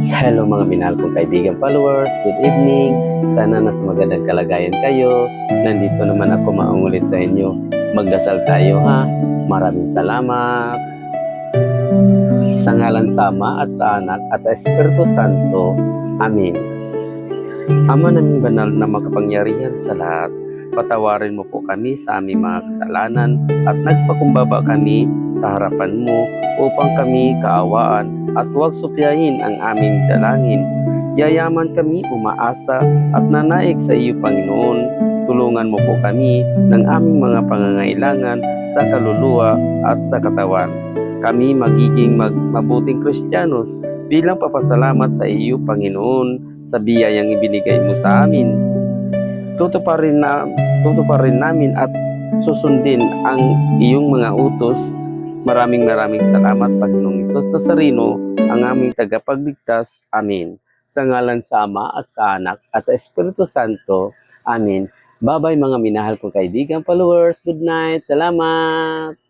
Hello mga minahal kong kaibigan followers, good evening. Sana nasa magandang kalagayan kayo. Nandito naman ako maungulit sa inyo. Magdasal tayo ha. Maraming salamat. Sa ngalan sa Ama at sa Anak at sa Espiritu Santo. Amen. Ama naming banal na makapangyarihan sa lahat, patawarin mo po kami sa aming mga kasalanan at nagpakumbaba kami sa harapan mo upang kami kaawaan at huwag supyahin ang aming dalangin. Yayaman kami umaasa at nanaig sa iyo, Panginoon. Tulungan mo po kami ng aming mga pangangailangan sa kaluluwa at sa katawan. Kami magiging mabuting Kristiyanos bilang papasalamat sa iyo, Panginoon, sa biyayang ibinigay mo sa amin. Tutuparin namin at susundin ang iyong mga utos. Maraming salamat, Panginoong Hesus Nazareno, ang aming tagapagligtas. Amen. Sa ngalan sa Ama at sa Anak at sa Espiritu Santo. Amen. Bye-bye mga minahal kong kaibigan followers. Good night. Salamat.